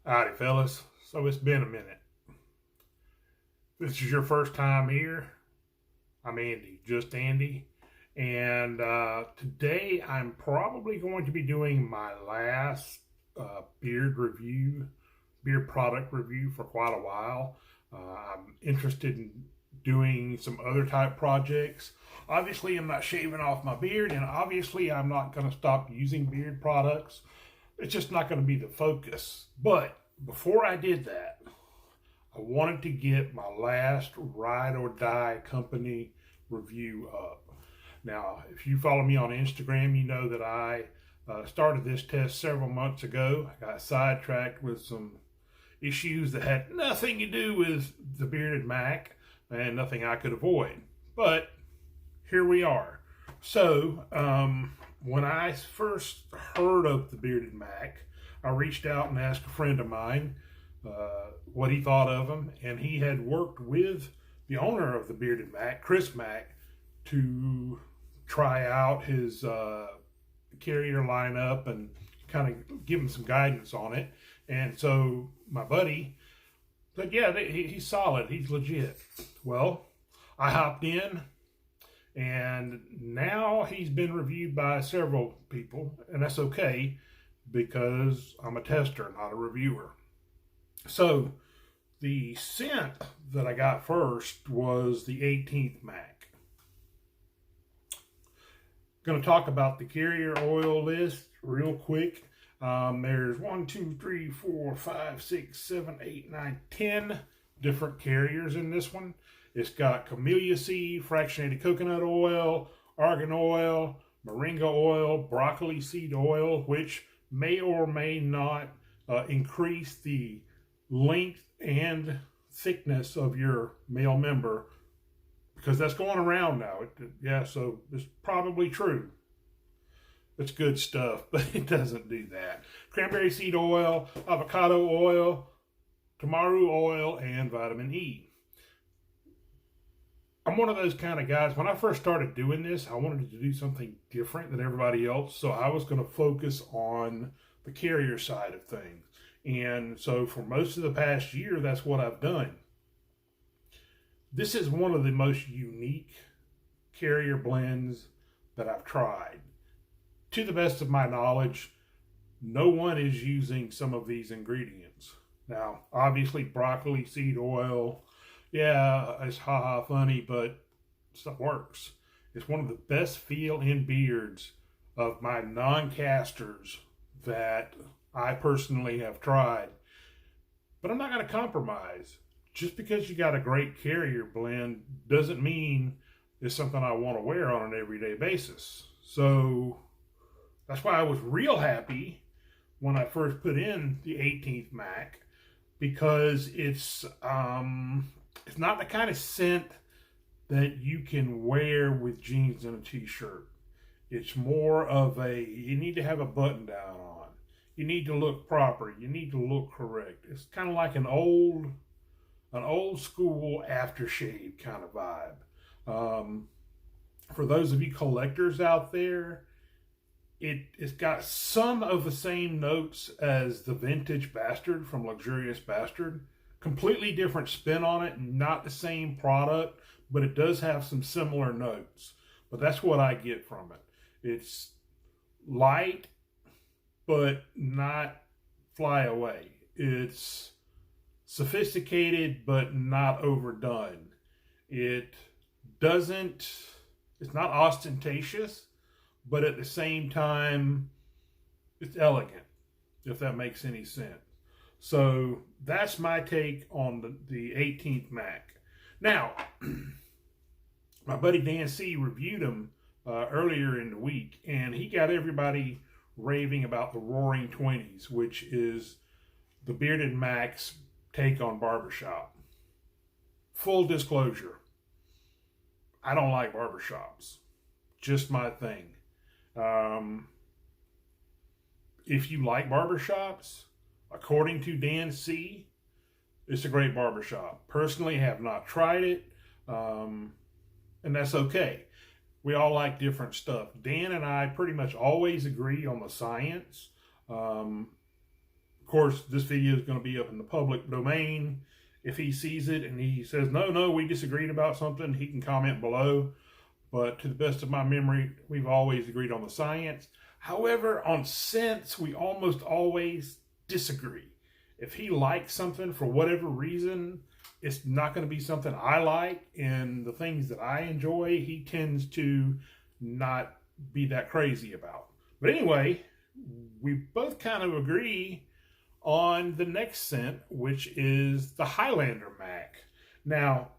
Howdy, fellas. So it's been a minute. This is your first time here. I'm Andy, just Andy. And today I'm probably going to be doing my last beard product review for quite a while. I'm interested in doing some other type projects. Obviously, I'm not shaving off my beard, and obviously, I'm not going to stop using beard products. It's just not going to be the focus. But before I did that, I wanted to get my last ride or die company review up. Now, if you follow me on Instagram, you know that I started this test several months ago. I got sidetracked with some issues that had nothing to do with the Bearded Mack and nothing I could avoid. But here we are. So, when I first heard of the Bearded Mack, I reached out and asked a friend of mine what he thought of him, and he had worked with the owner of the Bearded Mack, Chris Mack, to try out his carrier lineup and kind of give him some guidance on it. And so my buddy said, yeah, he's solid, he's legit. Well, I hopped in, and now he's been reviewed by several people, and that's okay because I'm a tester, not a reviewer. So the scent that I got first was the 18th Mac. Going to talk about the carrier oil list real quick. There's 1, 2, 3, 4, 5, 6, 7, 8, 9, 10 different carriers in this one. It's got camellia seed, fractionated coconut oil, argan oil, moringa oil, broccoli seed oil, which may or may not increase the length and thickness of your male member, because that's going around now. So it's probably true. It's good stuff, but it doesn't do that. Cranberry seed oil, avocado oil, tamaru oil, and vitamin E. I'm one of those kind of guys. When I first started doing this, I wanted to do something different than everybody else. So I was going to focus on the carrier side of things. And so for most of the past year, that's what I've done. This is one of the most unique carrier blends that I've tried. To the best of my knowledge, no one is using some of these ingredients. Now, obviously, broccoli seed oil, yeah, it's ha-ha funny, but stuff works. It's one of the best feel-in beards of my non-casters that I personally have tried. But I'm not going to compromise. Just because you got a great carrier blend doesn't mean it's something I want to wear on an everyday basis. So that's why I was real happy when I first put in the 18th Mac, because it's not the kind of scent that you can wear with jeans and a t-shirt. It's more of you need to have a button down on. You need to look proper. You need to look correct. It's kind of like an old school aftershave kind of vibe. For those of you collectors out there, it's got some of the same notes as the Vintage Bastard from Luxurious Bastard. Completely different spin on it, not the same product, but it does have some similar notes. But that's what I get from it. It's light, but not fly away. It's sophisticated, but not overdone. It's not ostentatious, but at the same time, it's elegant, if that makes any sense. So that's my take on the 18th Mac. Now, my buddy Dan C. reviewed them earlier in the week, and he got everybody raving about the Roaring 20s, which is the Bearded Mack's take on barbershop. Full disclosure, I don't like barbershops. Just my thing. If you like barbershops, according to Dan C., it's a great barbershop. Personally, have not tried it, and that's okay. We all like different stuff. Dan and I pretty much always agree on the science. Of course, this video is going to be up in the public domain. If he sees it and he says, no, we disagreed about something, he can comment below. But to the best of my memory, we've always agreed on the science. However, on scents, we almost always disagree. If he likes something for whatever reason, it's not going to be something I like. And the things that I enjoy, he tends to not be that crazy about. But anyway, we both kind of agree on the next scent, which is the Highlander Mack. Now,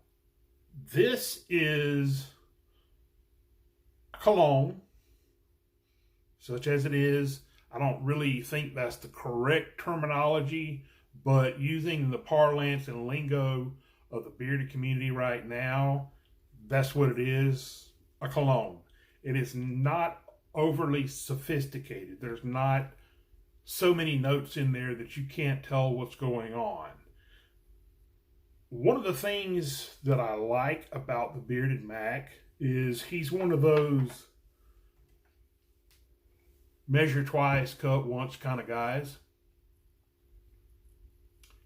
this is a cologne, such as it is. I don't really think that's the correct terminology, but using the parlance and lingo of the bearded community right now, that's what it is, a cologne. It is not overly sophisticated. There's not so many notes in there that you can't tell what's going on. One of the things that I like about the Bearded Mack is he's one of those measure twice, cut once kind of guys.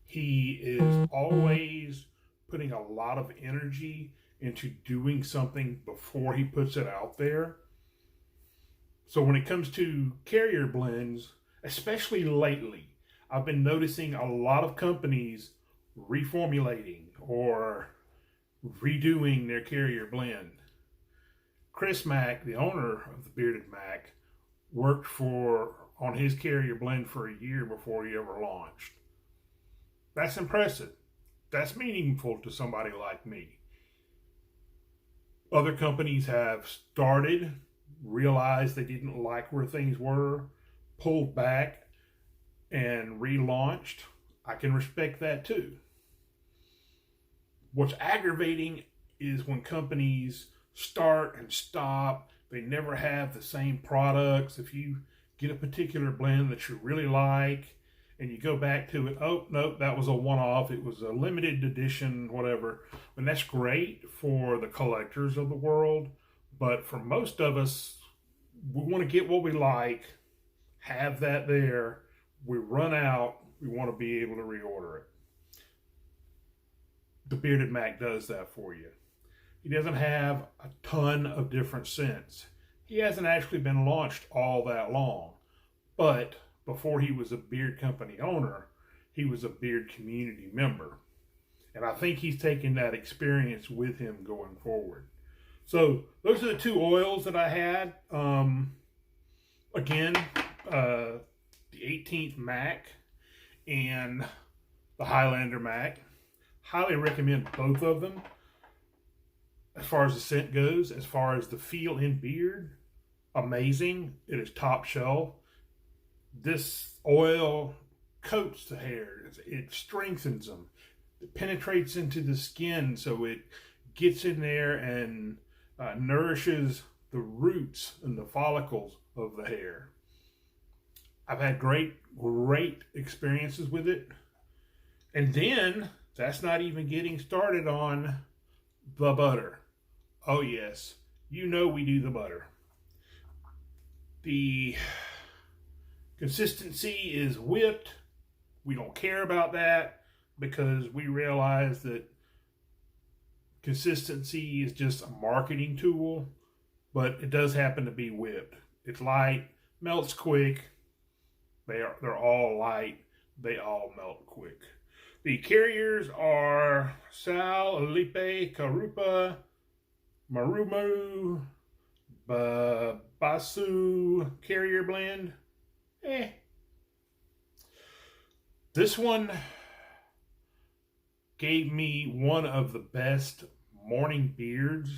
He is always putting a lot of energy into doing something before he puts it out there. So when it comes to carrier blends, especially lately, I've been noticing a lot of companies reformulating or redoing their carrier blend. Chris Mack, the owner of the Bearded Mack, worked on his carrier blend for a year before he ever launched. That's impressive. That's meaningful to somebody like me. Other companies have started, realized they didn't like where things were, pulled back, and relaunched. I can respect that too. What's aggravating is when companies start and stop. They never have the same products. If you get a particular blend that you really like and you go back to it, oh, nope, that was a one-off. It was a limited edition, whatever. And that's great for the collectors of the world. But for most of us, we want to get what we like, have that there. We run out, we want to be able to reorder it. The Bearded Mack does that for you. He doesn't have a ton of different scents. He hasn't actually been launched all that long. But before he was a beard company owner, he was a beard community member. And I think he's taking that experience with him going forward. So those are the two oils that I had. Again, the 18th Mack and the Highlander Mack. Highly recommend both of them. As far as the scent goes, as far as the feel in beard, amazing. It is top shelf. This oil coats the hair. It strengthens them. It penetrates into the skin, so it gets in there and nourishes the roots and the follicles of the hair. I've had great experiences with it. And then, that's not even getting started on the butter. Oh yes, you know we do the butter. The consistency is whipped. We don't care about that because we realize that consistency is just a marketing tool, but it does happen to be whipped. It's light, melts quick. They're all light. They all melt quick. The carriers are Sal, Alipe, Karupa, Marumu, Basu carrier blend. This one gave me one of the best morning beards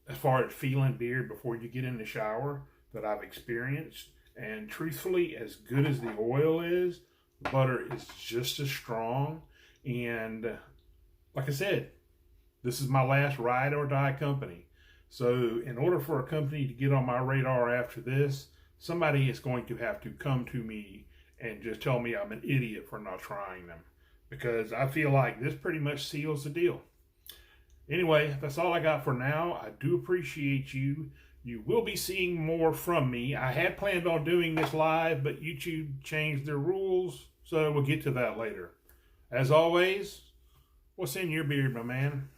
as far as feeling beard before you get in the shower that I've experienced. And truthfully, as good as the oil is, the butter is just as strong. And like I said, this is my last ride or die company. So in order for a company to get on my radar after this, somebody is going to have to come to me and just tell me I'm an idiot for not trying them. Because I feel like this pretty much seals the deal. Anyway, that's all I got for now. I do appreciate you. You will be seeing more from me. I had planned on doing this live, but YouTube changed their rules. So we'll get to that later. As always, what's in your beard, my man?